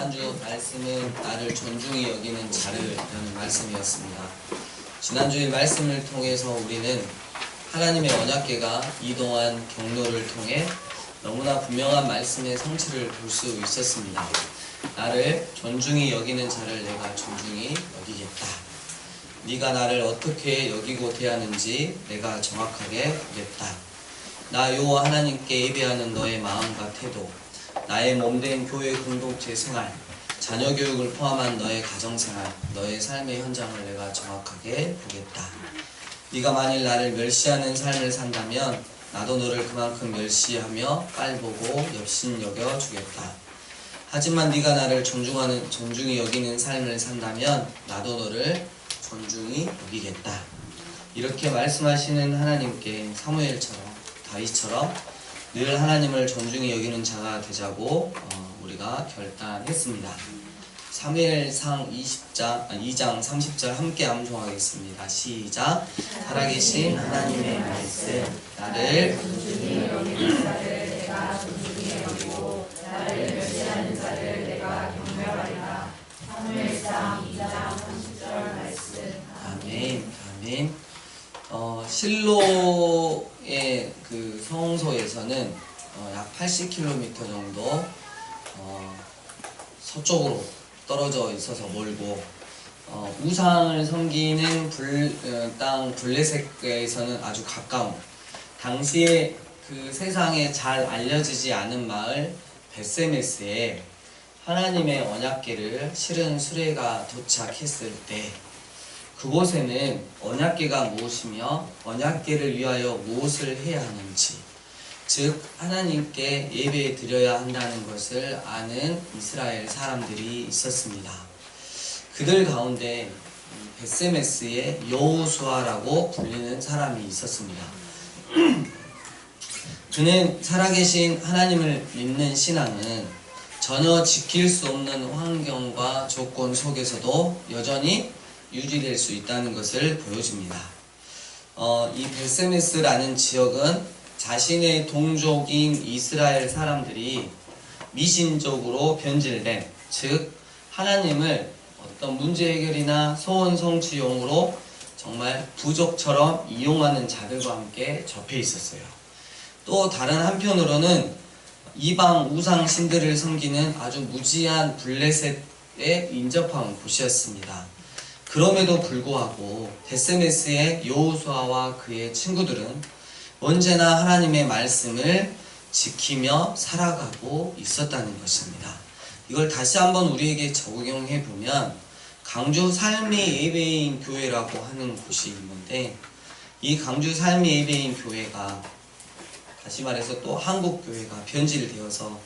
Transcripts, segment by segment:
지난주 말씀은 나를 존중히 여기는 자를라는 말씀이었습니다. 지난주의 말씀을 통해서 우리는 하나님의 언약궤가 이동한 경로를 통해 너무나 분명한 말씀의 성취를 볼 수 있었습니다. 나를 존중히 여기는 자를 내가 존중히 여기겠다. 네가 나를 어떻게 여기고 대하는지 내가 정확하게 보겠다. 나 여호와 하나님께 예배하는 너의 마음과 태도, 나의 몸된 교회 공동체 생활, 자녀 교육을 포함한 너의 가정생활, 너의 삶의 현장을 내가 정확하게 보겠다. 네가 만일 나를 멸시하는 삶을 산다면 나도 너를 그만큼 멸시하며 깔보고 엽신여겨 주겠다. 하지만 네가 나를 존중히 여기는 삶을 산다면 나도 너를 존중히 여기겠다. 이렇게 말씀하시는 하나님께 사무엘처럼 다윗처럼 늘 하나님을 존중히 여기는 자가 되자고 우리가 결단했습니다. 사무엘상 2장 30절 함께 암송하겠습니다. 시작. 살아계신 하나님의 말씀, 나를 존중히 여기는 자를 내가 존중히 여기고 나를 멸시하는 자를 내가 경멸하리라. 사무엘상 2장 30절 말씀. 아멘. 아멘. 실로의 그 성소에서는 약 80km 정도 서쪽으로 떨어져 있어서 멀고, 우상을 섬기는 땅 블레셋에서는 아주 가까운, 당시에 그 세상에 잘 알려지지 않은 마을 벳세메스에 하나님의 언약궤를 실은 수레가 도착했을 때 그곳에는 언약궤가 무엇이며 언약궤를 위하여 무엇을 해야 하는지, 즉 하나님께 예배 드려야 한다는 것을 아는 이스라엘 사람들이 있었습니다. 그들 가운데 벳세메스의 여호수아라고 불리는 사람이 있었습니다. 그는 살아계신 하나님을 믿는 신앙은 전혀 지킬 수 없는 환경과 조건 속에서도 여전히 유지될 수 있다는 것을 보여줍니다. 이 벳세메스라는 지역은 자신의 동족인 이스라엘 사람들이 미신적으로 변질된, 즉 하나님을 어떤 문제 해결이나 소원 성취용으로 정말 부족처럼 이용하는 자들과 함께 접해 있었어요. 또 다른 한편으로는 이방 우상 신들을 섬기는 아주 무지한 블레셋에 인접한 곳이었습니다. 그럼에도 불구하고 벳세메스의 여호수아와 그의 친구들은 언제나 하나님의 말씀을 지키며 살아가고 있었다는 것입니다. 이걸 다시 한번 우리에게 적용해 보면 강주 삶의 예배인 교회라고 하는 곳이 있는데, 이 강주 삶의 예배인 교회가 다시 말해서 또 한국 교회가 변질되어서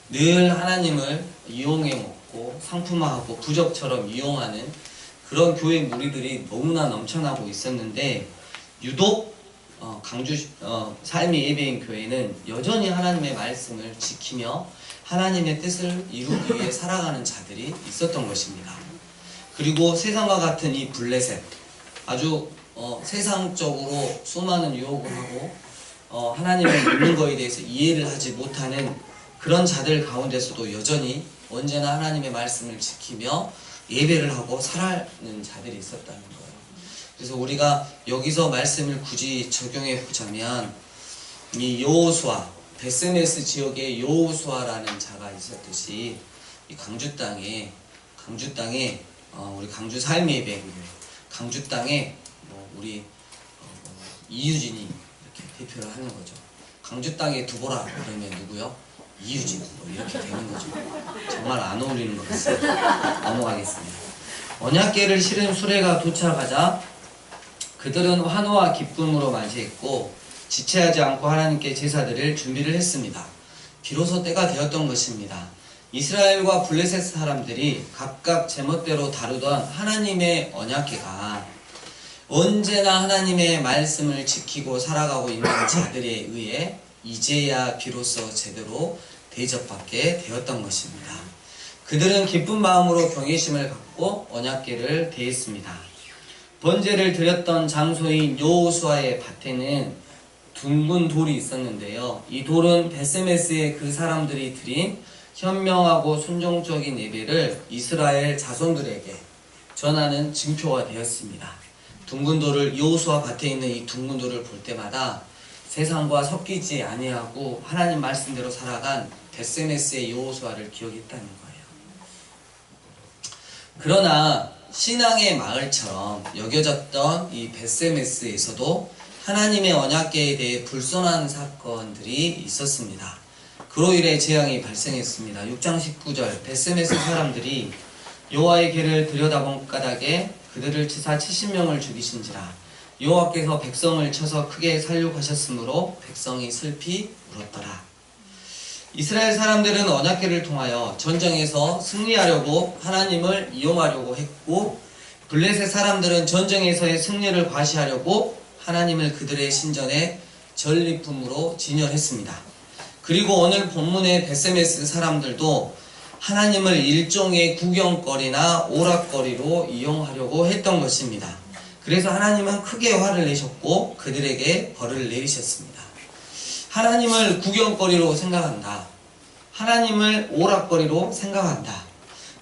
늘 하나님을 이용해 먹고 상품화하고 부적처럼 이용하는 그런 교회 무리들이 너무나 넘쳐나고 있었는데, 유독 강주 삶의 예배인 교회는 여전히 하나님의 말씀을 지키며 하나님의 뜻을 이루기 위해 살아가는 자들이 있었던 것입니다. 그리고 세상과 같은 이 블레셋, 아주 세상적으로 수많은 유혹을 하고 하나님을 믿는 것에 대해서 이해를 하지 못하는 그런 자들 가운데서도 여전히 언제나 하나님의 말씀을 지키며 예배를 하고 살아가는 자들이 있었다는 거예요. 그래서 우리가 여기서 말씀을 굳이 적용해 보자면, 이 여호수아, 벳세메스 지역에 여호수아라는 자가 있었듯이 이 강주 땅에 우리 강주 삶의 예배교회, 강주 땅에 우리 이유진이 이렇게 대표를 하는 거죠. 강주 땅에 두보라 그러면 누구요? 이유진, 이렇게 되는 거죠. 정말 안 어울리는 것 같습니다. 넘어가겠습니다. 언약궤를 실은 수레가 도착하자 그들은 환호와 기쁨으로 맞이했고 지체하지 않고 하나님께 제사드릴 준비를 했습니다. 비로소 때가 되었던 것입니다. 이스라엘과 블레셋 사람들이 각각 제멋대로 다루던 하나님의 언약궤가 언제나 하나님의 말씀을 지키고 살아가고 있는 자들에 의해 이제야 비로소 제대로 대접받게 되었던 것입니다. 그들은 기쁜 마음으로 경외심을 갖고 언약궤를 대했습니다. 번제를 드렸던 장소인 여호수아의 밭에는 둥근 돌이 있었는데요. 이 돌은 벳세메스의 그 사람들이 드린 현명하고 순종적인 예배를 이스라엘 자손들에게 전하는 징표가 되었습니다. 둥근 돌을 여호수아 밭에 있는 이 둥근 돌을 볼 때마다 세상과 섞이지 아니하고 하나님 말씀대로 살아간 벳세메스의 여호수아를 기억했다는 거예요. 그러나 신앙의 마을처럼 여겨졌던 이 벳세메스에서도 하나님의 언약궤에 대해 불손한 사건들이 있었습니다. 그로 인해 재앙이 발생했습니다. 6장 19절 벳세메스 사람들이 여호와의 궤를 들여다본 까닭에 그들을 치사 70명을 죽이신지라 여호와께서 백성을 쳐서 크게 살육하셨으므로 백성이 슬피 울었더라. 이스라엘 사람들은 언약궤를 통하여 전쟁에서 승리하려고 하나님을 이용하려고 했고 블레셋 사람들은 전쟁에서의 승리를 과시하려고 하나님을 그들의 신전에 전리품으로 진열했습니다. 그리고 오늘 본문의 벳세메스 사람들도 하나님을 일종의 구경거리나 오락거리로 이용하려고 했던 것입니다. 그래서 하나님은 크게 화를 내셨고 그들에게 벌을 내리셨습니다. 하나님을 구경거리로 생각한다. 하나님을 오락거리로 생각한다.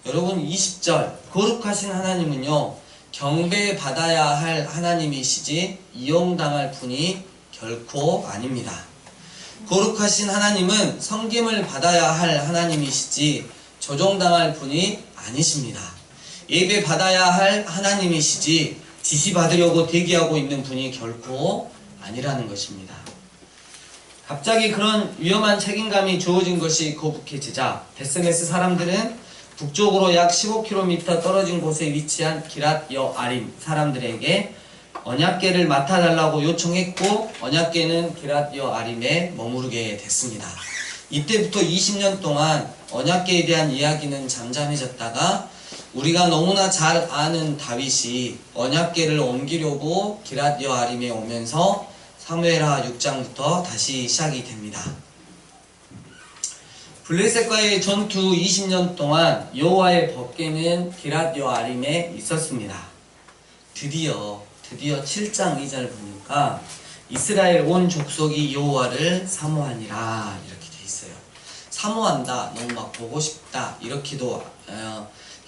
여러분 20절 거룩하신 하나님은요 경배받아야 할 하나님이시지 이용당할 분이 결코 아닙니다. 거룩하신 하나님은 섬김을 받아야 할 하나님이시지 조종당할 분이 아니십니다. 예배 받아야 할 하나님이시지 지시받으려고 대기하고 있는 분이 결코 아니라는 것입니다. 갑자기 그런 위험한 책임감이 주어진 것이 거북해지자 벳세메스 사람들은 북쪽으로 약 15km 떨어진 곳에 위치한 기랏 여아림 사람들에게 언약궤를 맡아달라고 요청했고 언약궤는 기랏 여아림에 머무르게 됐습니다. 이때부터 20년 동안 언약궤에 대한 이야기는 잠잠해졌다가 우리가 너무나 잘 아는 다윗이 언약궤를 옮기려고 기랏 여아림에 오면서 사무엘하 6장부터 다시 시작이 됩니다. 블레셋과의 전투 20년 동안 여호와의 법궤는 기랏 여아림에 있었습니다. 드디어 7장 2절 보니까 이스라엘 온 족속이 여호와를 사모하니라 이렇게 돼 있어요. 사모한다, 너무 막 보고 싶다 이렇게도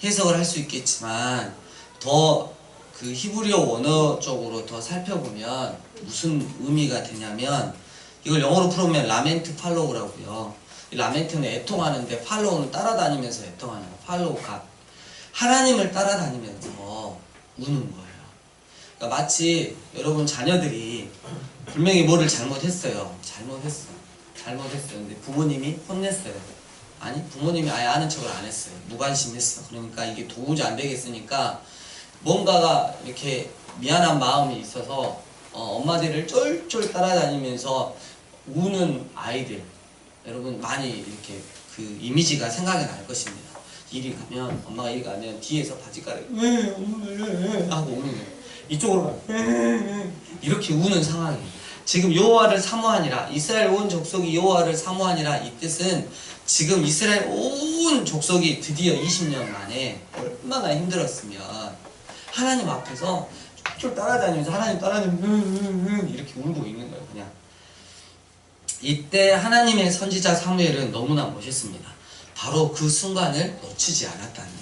해석을 할 수 있겠지만 더 그 히브리어 원어 쪽으로 더 살펴보면 무슨 의미가 되냐면 이걸 영어로 풀어보면 라멘트 팔로우라고요. 이 라멘트는 애통하는데 팔로우는 따라다니면서 애통하는 거. 팔로우 갓. 하나님을 따라다니면서 우는 거예요. 그러니까 마치 여러분 자녀들이 분명히 뭐를 잘못했어요. 근데 부모님이 혼냈어요. 아니 부모님이 아예 아는 척을 안 했어요. 무관심했어. 그러니까 이게 도무지 안 되겠으니까 뭔가가 이렇게 미안한 마음이 있어서 엄마들을 쫄쫄 따라다니면서 우는 아이들 여러분 많이 이렇게 그 이미지가 생각이 날 것입니다. 엄마가 이리 가면 뒤에서 바지가를 하고 우는 거예요. 이쪽으로 이렇게 우는 상황이에요. 지금 여호와를 사모하니라 이스라엘 온 족속이 여호와를 사모하니라 이 뜻은 지금 이스라엘 온 족속이 드디어 20년 만에 얼마나 힘들었으면 하나님 앞에서 쭉 따라다니면서 하나님 따라다니면서 이렇게 울고 있는 거예요. 그냥 이때 하나님의 선지자 사무엘은 너무나 멋있습니다. 바로 그 순간을 놓치지 않았다는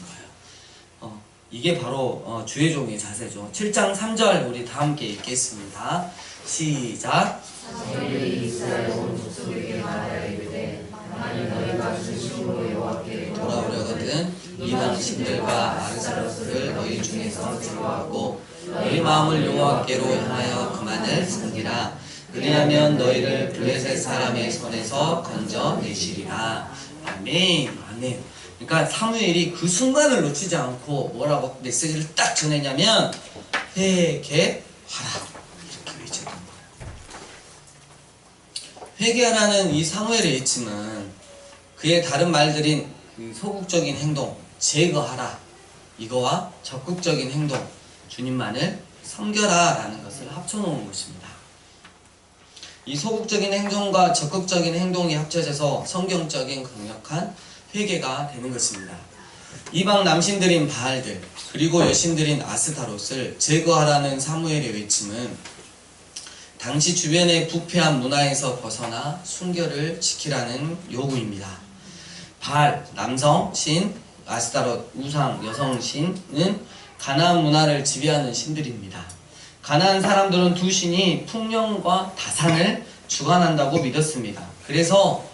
거예요. 이게 바로 주의 종의 자세죠. 7장 3절 우리 다 함께 읽겠습니다. 시작. 사무엘이 이스라엘 온 족속에게 말하이르되 만일 너희가 진심으로 여호와께 돌아오려거든 이 당신들과 아르사로스를 너희 중에서 제거하고 너희 마음을 여호와께로 향하여 그만을 섬기라. 그리하면 너희를 블레셋 사람의 손에서 건져내시리라. 아멘. 아멘. 그러니까 사무엘이 그 순간을 놓치지 않고 뭐라고 메시지를 딱 전했냐면 회개하라 이렇게 외쳤던 거예요. 회개하라는 이 사무엘의 외침은 그의 다른 말들인 그 소극적인 행동 제거하라 이거와 적극적인 행동 주님만을 섬겨라 라는 것을 합쳐놓은 것입니다. 이 소극적인 행동과 적극적인 행동이 합쳐져서 성경적인 강력한 회개가 되는 것입니다. 이방 남신들인 바알들 그리고 여신들인 아스타롯을 제거하라는 사무엘의 외침은 당시 주변의 부패한 문화에서 벗어나 순결을 지키라는 요구입니다. 바알 남성 신, 아스타롯 우상 여성 신은 가나안 문화를 지배하는 신들입니다. 가나안 사람들은 두 신이 풍년과 다산을 주관한다고 믿었습니다. 그래서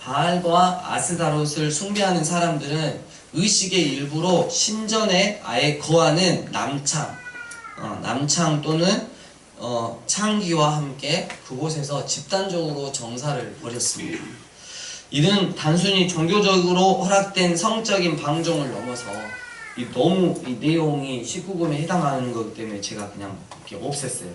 바알과 아스타롯을 숭배하는 사람들은 의식의 일부로 신전에 아예 거하는 남창 또는 창기와 함께 그곳에서 집단적으로 정사를 벌였습니다. 이는 단순히 종교적으로 허락된 성적인 방종을 넘어서 너무 이 내용이 19금에 해당하는 것 때문에 제가 그냥 이렇게 없앴어요.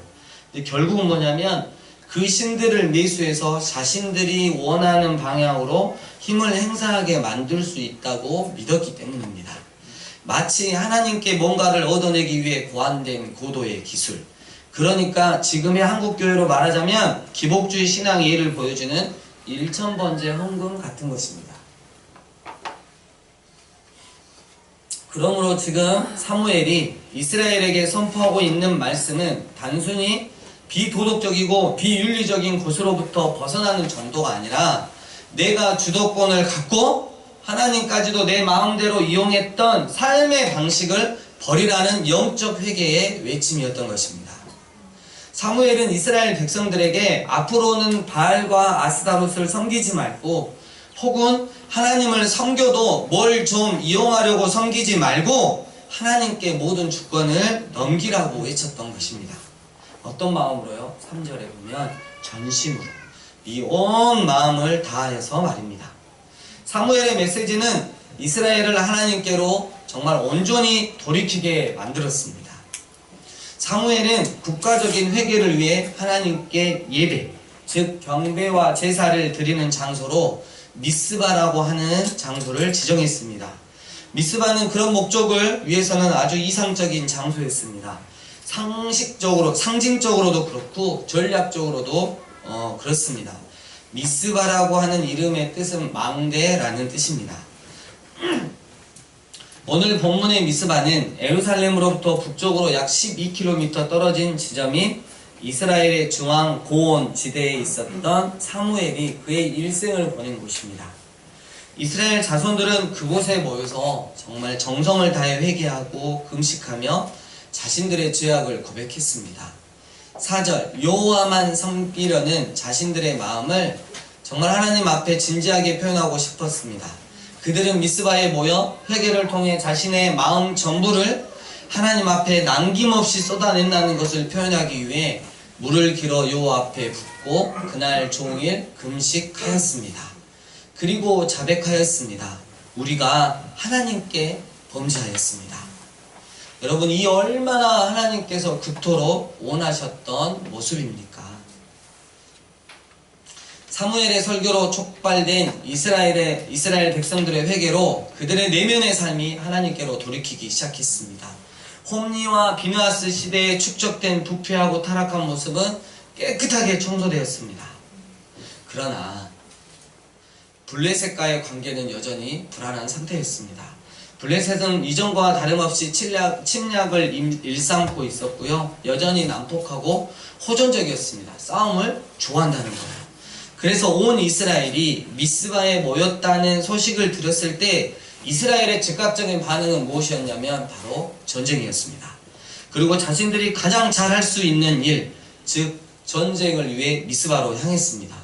근데 결국은 뭐냐면 그 신들을 매수해서 자신들이 원하는 방향으로 힘을 행사하게 만들 수 있다고 믿었기 때문입니다. 마치 하나님께 뭔가를 얻어내기 위해 고안된 고도의 기술. 그러니까 지금의 한국교회로 말하자면 기복주의 신앙의 예를 보여주는 1000번째 헌금 같은 것입니다. 그러므로 지금 사무엘이 이스라엘에게 선포하고 있는 말씀은 단순히 비도덕적이고 비윤리적인 곳으로부터 벗어나는 정도가 아니라 내가 주도권을 갖고 하나님까지도 내 마음대로 이용했던 삶의 방식을 버리라는 영적 회개의 외침이었던 것입니다. 사무엘은 이스라엘 백성들에게 앞으로는 바알과 아스타롯을 섬기지 말고 혹은 하나님을 섬겨도 뭘 좀 이용하려고 섬기지 말고 하나님께 모든 주권을 넘기라고 외쳤던 것입니다. 어떤 마음으로요? 3절에 보면 전심으로 이 온 마음을 다하여서 말입니다. 사무엘의 메시지는 이스라엘을 하나님께로 정말 온전히 돌이키게 만들었습니다. 사무엘은 국가적인 회개를 위해 하나님께 예배, 즉 경배와 제사를 드리는 장소로 미스바라고 하는 장소를 지정했습니다. 미스바는 그런 목적을 위해서는 아주 이상적인 장소였습니다. 상징적으로도 그렇고 전략적으로도 그렇습니다. 미스바라고 하는 이름의 뜻은 망대라는 뜻입니다. 오늘 본문의 미스바는 예루살렘으로부터 북쪽으로 약 12km 떨어진 지점인 이스라엘의 중앙 고원 지대에 있었던 사무엘이 그의 일생을 보낸 곳입니다. 이스라엘 자손들은 그곳에 모여서 정말 정성을 다해 회개하고 금식하며 자신들의 죄악을 고백했습니다. 4절 여호와만 섬기려는 자신들의 마음을 정말 하나님 앞에 진지하게 표현하고 싶었습니다. 그들은 미스바에 모여 회개를 통해 자신의 마음 전부를 하나님 앞에 남김없이 쏟아낸다는 것을 표현하기 위해 물을 길어 여호와 앞에 붓고 그날 종일 금식하였습니다. 그리고 자백하였습니다. 우리가 하나님께 범죄하였습니다. 여러분, 이 얼마나 하나님께서 그토록 원하셨던 모습입니까? 사무엘의 설교로 촉발된 이스라엘 백성들의 회개로 그들의 내면의 삶이 하나님께로 돌이키기 시작했습니다. 홈리와 비느하스 시대에 축적된 부패하고 타락한 모습은 깨끗하게 청소되었습니다. 그러나 블레셋과의 관계는 여전히 불안한 상태였습니다. 블레셋은 이전과 다름없이 침략을 일삼고 있었고요. 여전히 난폭하고 호전적이었습니다. 싸움을 좋아한다는 거예요. 그래서 온 이스라엘이 미스바에 모였다는 소식을 들었을 때 이스라엘의 즉각적인 반응은 무엇이었냐면 바로 전쟁이었습니다. 그리고 자신들이 가장 잘할 수 있는 일, 즉 전쟁을 위해 미스바로 향했습니다.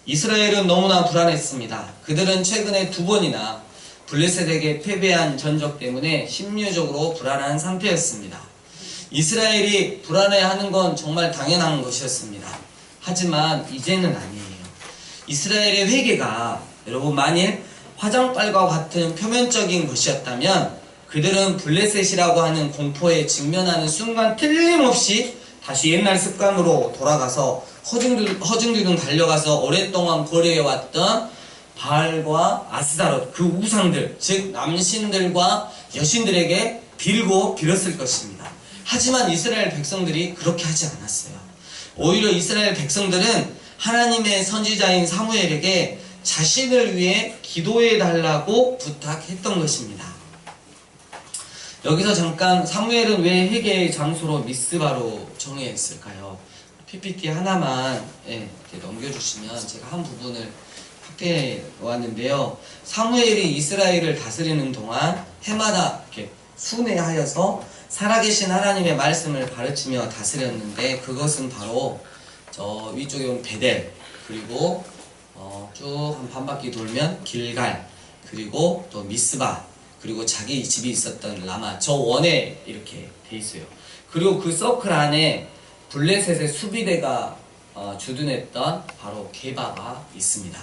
이스라엘은 너무나 불안했습니다. 그들은 최근에 2번이나 블레셋에게 패배한 전적 때문에 심리적으로 불안한 상태였습니다. 이스라엘이 불안해하는 건 정말 당연한 것이었습니다. 하지만 이제는 아니에요. 이스라엘의 회개가 여러분 만일 화장빨과 같은 표면적인 것이었다면 그들은 블레셋이라고 하는 공포에 직면하는 순간 틀림없이 다시 옛날 습관으로 돌아가서 허둥지둥 달려가서 오랫동안 거래해왔던 바알과 아스타롯 그 우상들, 즉 남신들과 여신들에게 빌었을 것입니다. 하지만 이스라엘 백성들이 그렇게 하지 않았어요. 오히려 이스라엘 백성들은 하나님의 선지자인 사무엘에게 자신을 위해 기도해 달라고 부탁했던 것입니다. 여기서 잠깐 사무엘은 왜 회개의 장소로 미스바로 정했을까요? PPT 하나만 이렇게 넘겨주시면 제가 한 부분을 확대해 왔는데요. 사무엘이 이스라엘을 다스리는 동안 해마다 이렇게 순회하여서 살아계신 하나님의 말씀을 가르치며 다스렸는데, 그것은 바로 저 위쪽에 온 베델, 그리고 쭉 한 반바퀴 돌면 길갈, 그리고 또 미스바, 그리고 자기 집이 있었던 라마, 저 원에 이렇게 돼 있어요. 그리고 그 서클 안에 블레셋의 수비대가 주둔했던 바로 게바가 있습니다.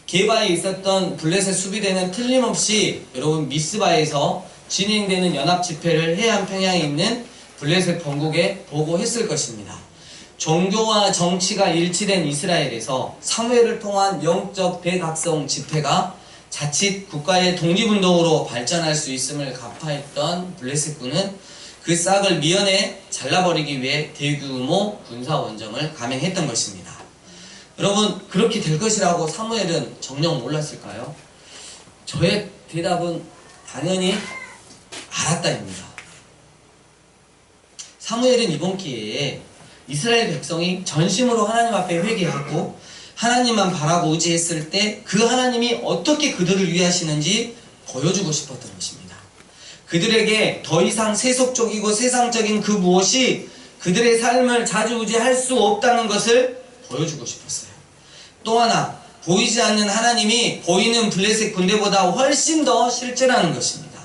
게바에 있었던 블레셋 수비대는 틀림없이 여러분 미스바에서 진행되는 연합 집회를 해안 평양에 있는 블레셋 본국에 보고했을 것입니다. 종교와 정치가 일치된 이스라엘에서 사무엘을 통한 영적 대각성 집회가 자칫 국가의 독립운동으로 발전할 수 있음을 간파했던 블레셋군은 그 싹을 미연에 잘라버리기 위해 대규모 군사원정을 감행했던 것입니다. 여러분, 그렇게 될 것이라고 사무엘은 정녕 몰랐을까요? 저의 대답은 당연히 알았다입니다. 사무엘은 이번 기회에 이스라엘 백성이 전심으로 하나님 앞에 회개하고 하나님만 바라고 의지했을 때 그 하나님이 어떻게 그들을 위하시는지 보여주고 싶었던 것입니다. 그들에게 더 이상 세속적이고 세상적인 그 무엇이 그들의 삶을 좌지우지할 수 없다는 것을 보여주고 싶었어요. 또 하나, 보이지 않는 하나님이 보이는 블레셋 군대보다 훨씬 더 실제라는 것입니다.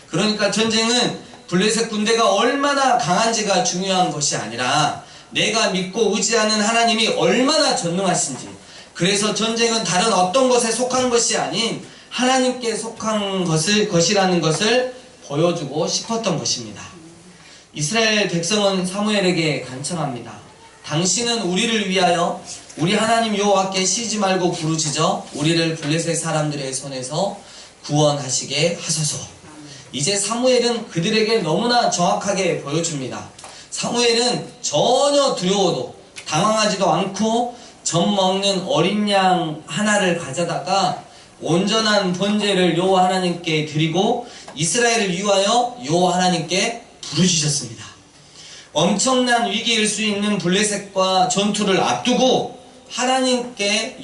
그러니까 전쟁은 블레셋 군대가 얼마나 강한지가 중요한 것이 아니라 내가 믿고 의지하는 하나님이 얼마나 전능하신지, 그래서 전쟁은 다른 어떤 것에 속한 것이 아닌 하나님께 속한 것이라는 것을 보여주고 싶었던 것입니다. 이스라엘 백성은 사무엘에게 간청합니다. 당신은 우리를 위하여 우리 하나님 여호와께 쉬지 말고 부르짖어 우리를 블레셋 사람들의 손에서 구원하시게 하소서. 이제 사무엘은 그들에게 너무나 정확하게 보여줍니다. 사무엘은 전혀 두려워도 당황하지도 않고 젖 먹는 어린 양 하나를 가져다가 온전한 번제를 여호와 하나님께 드리고 이스라엘을 위하여 여호와 하나님께 부르짖었습니다. 엄청난 위기일 수 있는 블레셋과 전투를 앞두고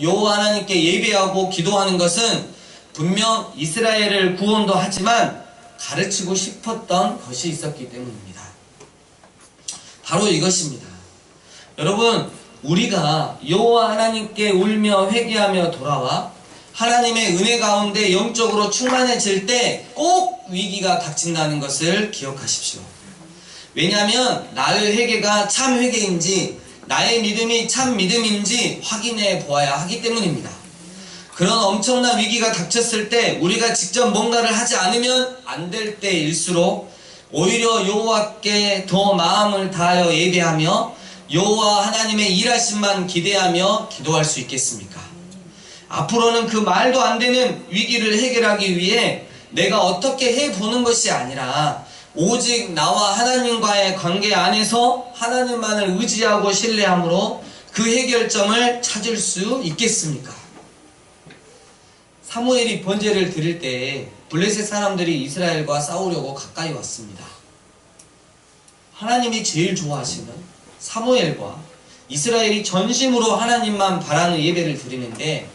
여호와 하나님께 예배하고 기도하는 것은 분명 이스라엘을 구원도 하지만 가르치고 싶었던 것이 있었기 때문입니다. 바로 이것입니다. 여러분, 우리가 여호와 하나님께 울며 회개하며 돌아와 하나님의 은혜 가운데 영적으로 충만해질 때 꼭 위기가 닥친다는 것을 기억하십시오. 왜냐하면 나의 회개가 참 회개인지 나의 믿음이 참 믿음인지 확인해 보아야 하기 때문입니다. 그런 엄청난 위기가 닥쳤을 때 우리가 직접 뭔가를 하지 않으면 안 될 때일수록 오히려 여호와께 더 마음을 다하여 예배하며 여호와 하나님의 일하심만 기대하며 기도할 수 있겠습니까? 앞으로는 그 말도 안 되는 위기를 해결하기 위해 내가 어떻게 해보는 것이 아니라 오직 나와 하나님과의 관계 안에서 하나님만을 의지하고 신뢰함으로 그 해결점을 찾을 수 있겠습니까? 사무엘이 번제를 드릴 때 블레셋 사람들이 이스라엘과 싸우려고 가까이 왔습니다. 하나님이 제일 좋아하시는 사무엘과 이스라엘이 전심으로 하나님만 바라는 예배를 드리는데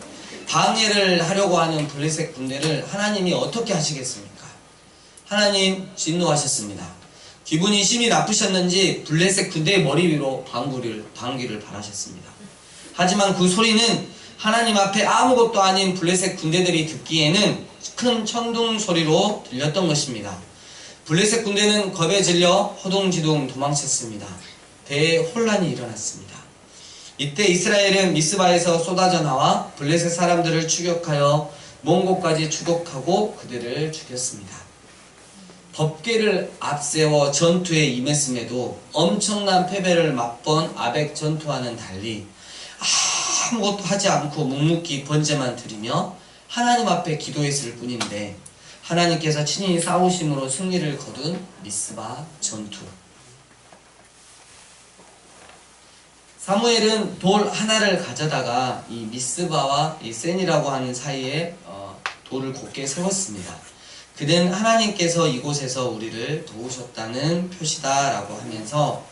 방해를 하려고 하는 블레셋 군대를 하나님이 어떻게 하시겠습니까? 하나님 진노하셨습니다. 기분이 심히 나쁘셨는지 블레셋 군대의 머리 위로 방귀를 발하셨습니다. 하지만 그 소리는 하나님 앞에 아무것도 아닌 블레셋 군대들이 듣기에는 큰 천둥 소리로 들렸던 것입니다. 블레셋 군대는 겁에 질려 허둥지둥 도망쳤습니다. 대혼란이 일어났습니다. 이때 이스라엘은 미스바에서 쏟아져 나와 블레셋 사람들을 추격하여 먼 곳까지 추격하고 그들을 죽였습니다. 법궤를 앞세워 전투에 임했음에도 엄청난 패배를 맛본 아벡 전투와는 달리 아무것도 하지 않고 묵묵히 번제만 드리며 하나님 앞에 기도했을 뿐인데 하나님께서 친히 싸우심으로 승리를 거둔 미스바 전투. 사무엘은 돌 하나를 가져다가 이 미스바와 이 센이라고 하는 사이에 돌을 곧게 세웠습니다. 그는 하나님께서 이곳에서 우리를 도우셨다는 표시다라고 하면서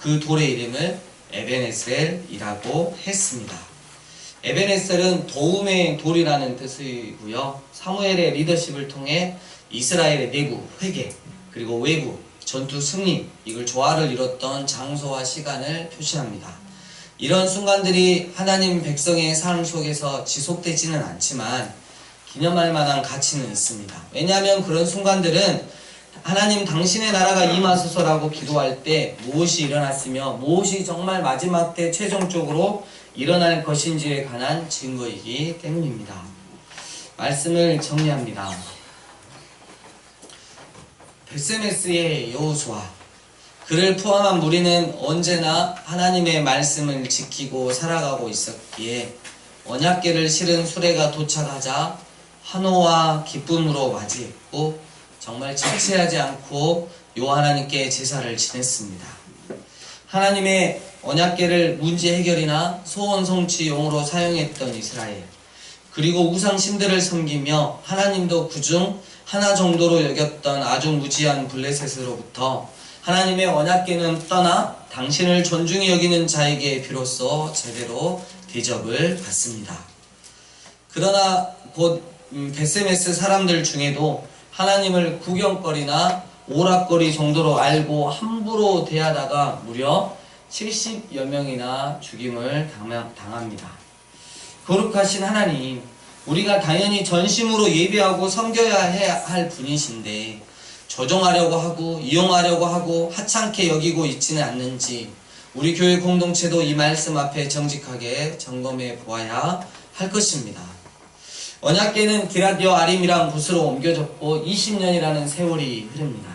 그 돌의 이름을 에벤에셀이라고 했습니다. 에벤에셀은 도움의 돌이라는 뜻이고요. 사무엘의 리더십을 통해 이스라엘의 내부 회개 그리고 외부 전투 승리, 이걸 조화를 이뤘던 장소와 시간을 표시합니다. 이런 순간들이 하나님 백성의 삶 속에서 지속되지는 않지만 기념할 만한 가치는 있습니다. 왜냐하면 그런 순간들은 하나님 당신의 나라가 임하소서라고 기도할 때 무엇이 일어났으며 무엇이 정말 마지막 때 최종적으로 일어날 것인지에 관한 증거이기 때문입니다. 말씀을 정리합니다. 베세메스의 여호수아, 그를 포함한 무리는 언제나 하나님의 말씀을 지키고 살아가고 있었기에 언약궤를 실은 수레가 도착하자 환호와 기쁨으로 맞이했고 정말 지체하지 않고 여호와 하나님께 제사를 지냈습니다. 하나님의 언약궤를 문제 해결이나 소원 성취용으로 사용했던 이스라엘, 그리고 우상신들을 섬기며 하나님도 그중 하나 정도로 여겼던 아주 무지한 블레셋으로부터 하나님의 언약궤는 떠나 당신을 존중히 여기는 자에게 비로소 제대로 대접을 받습니다. 그러나 곧 베세메스 사람들 중에도 하나님을 구경거리나 오락거리 정도로 알고 함부로 대하다가 무려 70여 명이나 죽임을 당합니다. 거룩하신 하나님, 우리가 당연히 전심으로 예배하고 섬겨야 할 분이신데 조종하려고 하고 이용하려고 하고 하찮게 여기고 있지는 않는지 우리 교회 공동체도 이 말씀 앞에 정직하게 점검해 보아야 할 것입니다. 언약궤는 기럇 여아림이란 곳으로 옮겨졌고 20년이라는 세월이 흐릅니다.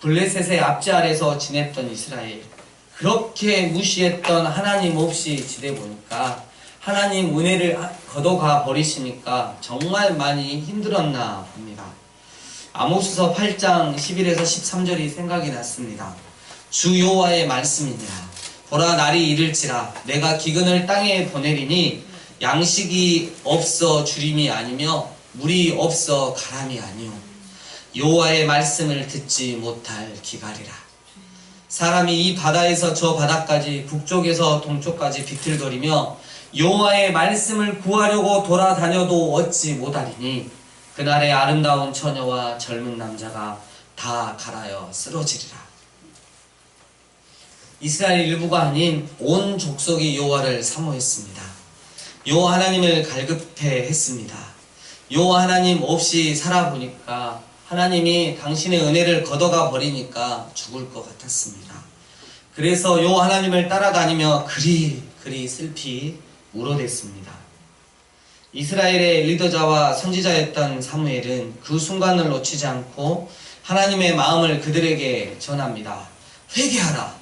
블레셋의 압제 아래서 지냈던 이스라엘, 그렇게 무시했던 하나님 없이 지내보니까 하나님 은혜를 걷어가 버리시니까 정말 많이 힘들었나 봅니다. 아모스서 8장 11에서 13절이 생각이 났습니다. 주 여호와의 말씀이니라. 보라, 날이 이를지라 내가 기근을 땅에 보내리니 양식이 없어 주림이 아니며 물이 없어 가람이 아니오. 여호와의 말씀을 듣지 못할 기갈이라. 사람이 이 바다에서 저 바다까지 북쪽에서 동쪽까지 비틀거리며 여호와의 말씀을 구하려고 돌아다녀도 얻지 못하리니 그날의 아름다운 처녀와 젊은 남자가 다 갈아여 쓰러지리라. 이스라엘 일부가 아닌 온 족속이 여호와를 사모했습니다. 여호와 하나님을 갈급해했습니다. 여호와 하나님 없이 살아보니까 하나님이 당신의 은혜를 걷어가 버리니까 죽을 것 같았습니다. 그래서 여호와 하나님을 따라다니며 그리 슬피 울어댔습니다. 이스라엘의 리더자와 선지자였던 사무엘은 그 순간을 놓치지 않고 하나님의 마음을 그들에게 전합니다. 회개하라.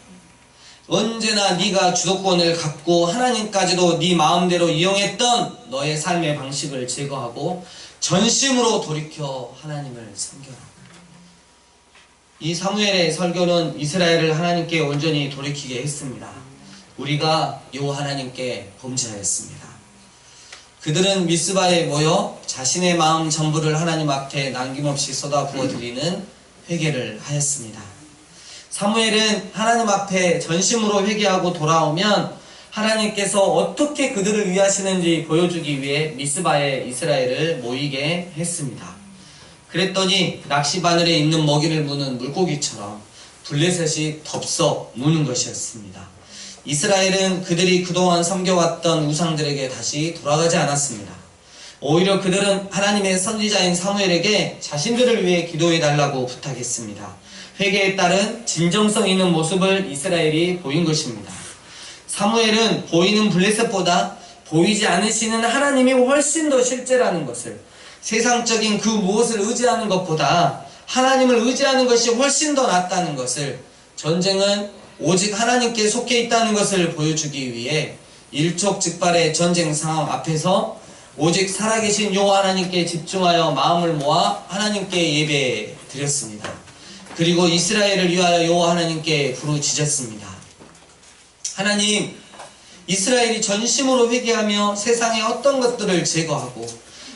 언제나 네가 주도권을 갖고 하나님까지도 네 마음대로 이용했던 너의 삶의 방식을 제거하고 전심으로 돌이켜 하나님을 섬겨라. 이 사무엘의 설교는 이스라엘을 하나님께 온전히 돌이키게 했습니다. 우리가 여호와 하나님께 범죄하였습니다. 그들은 미스바에 모여 자신의 마음 전부를 하나님 앞에 남김없이 쏟아부어 드리는 회개를 하였습니다. 사무엘은 하나님 앞에 전심으로 회개하고 돌아오면 하나님께서 어떻게 그들을 위하시는지 보여주기 위해 미스바에 이스라엘을 모이게 했습니다. 그랬더니 낚시 바늘에 있는 먹이를 무는 물고기처럼 블레셋이 덥석 무는 것이었습니다. 이스라엘은 그들이 그동안 섬겨왔던 우상들에게 다시 돌아가지 않았습니다. 오히려 그들은 하나님의 선지자인 사무엘에게 자신들을 위해 기도해달라고 부탁했습니다. 회개에 따른 진정성 있는 모습을 이스라엘이 보인 것입니다. 사무엘은 보이는 블레셋보다 보이지 않으시는 하나님이 훨씬 더 실제라는 것을, 세상적인 그 무엇을 의지하는 것보다 하나님을 의지하는 것이 훨씬 더 낫다는 것을, 전쟁은 오직 하나님께 속해 있다는 것을 보여주기 위해 일촉즉발의 전쟁 상황 앞에서 오직 살아계신 여호와 하나님께 집중하여 마음을 모아 하나님께 예배 드렸습니다. 그리고 이스라엘을 위하여 여호와 하나님께 부르짖었습니다. 하나님, 이스라엘이 전심으로 회개하며 세상의 어떤 것들을 제거하고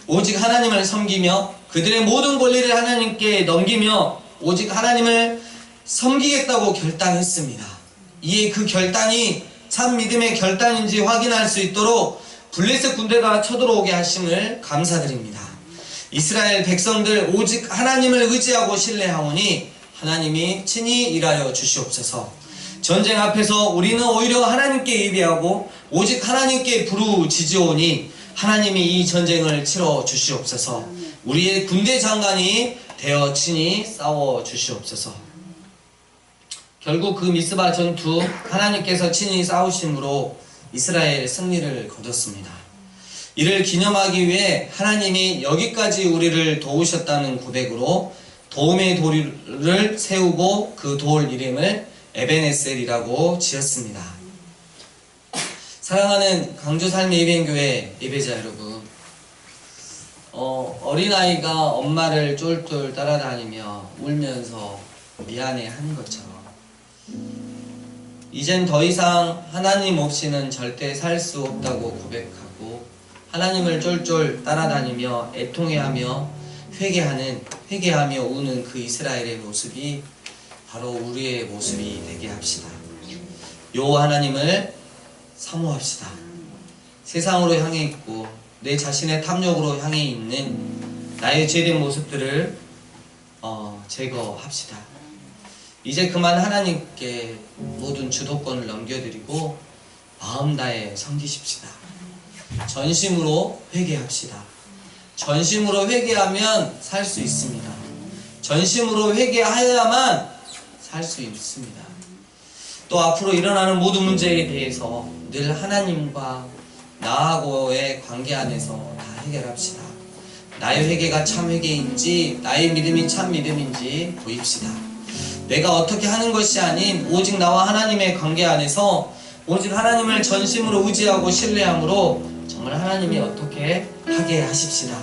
오직 하나님을 섬기며 그들의 모든 권리를 하나님께 넘기며 오직 하나님을 섬기겠다고 결단했습니다. 이에 그 결단이 참 믿음의 결단인지 확인할 수 있도록 블레셋 군대가 쳐들어오게 하심을 감사드립니다. 이스라엘 백성들 오직 하나님을 의지하고 신뢰하오니 하나님이 친히 일하여 주시옵소서. 전쟁 앞에서 우리는 오히려 하나님께 예비하고 오직 하나님께 부르짖으오니 하나님이 이 전쟁을 치러 주시옵소서. 우리의 군대 장관이 되어 친히 싸워 주시옵소서. 결국 그 미스바 전투 하나님께서 친히 싸우심으로 이스라엘 승리를 거뒀습니다. 이를 기념하기 위해 하나님이 여기까지 우리를 도우셨다는 고백으로 도움의 돌을 세우고 그 돌 이름을 에벤에셀이라고 지었습니다. 사랑하는 강주삶의 예배교회 예배자 여러분, 어린아이가 엄마를 쫄쫄 따라다니며 울면서 미안해하는 것처럼 이젠 더 이상 하나님 없이는 절대 살 수 없다고 고백하고 하나님을 쫄쫄 따라다니며 애통해하며 회개하며 우는 그 이스라엘의 모습이 바로 우리의 모습이 되게 합시다. 요 하나님을 사모합시다. 세상으로 향해 있고 내 자신의 탐욕으로 향해 있는 나의 죄된 모습들을 제거합시다. 이제 그만 하나님께 모든 주도권을 넘겨드리고 마음 다해 섬기십시다. 전심으로 회개합시다. 전심으로 회개하면 살 수 있습니다. 전심으로 회개하여야만 살 수 있습니다. 또 앞으로 일어나는 모든 문제에 대해서 늘 하나님과 나하고의 관계 안에서 다 해결합시다. 나의 회개가 참 회개인지 나의 믿음이 참 믿음인지 보입시다. 내가 어떻게 하는 것이 아닌 오직 나와 하나님의 관계 안에서 오직 하나님을 전심으로 의지하고 신뢰함으로 정말 하나님이 어떻게 하게 하십시다.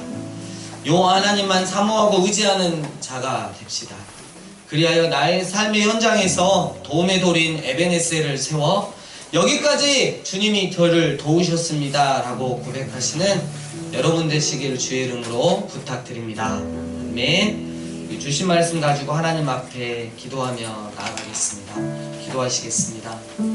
요 하나님만 사모하고 의지하는 자가 됩시다. 그리하여 나의 삶의 현장에서 도움의 돌인 에벤에셀을 세워 여기까지 주님이 저를 도우셨습니다 라고 고백하시는 여러분 되시길 주의 이름으로 부탁드립니다. 아멘. 주신 말씀 가지고 하나님 앞에 기도하며 나아가겠습니다. 기도하시겠습니다.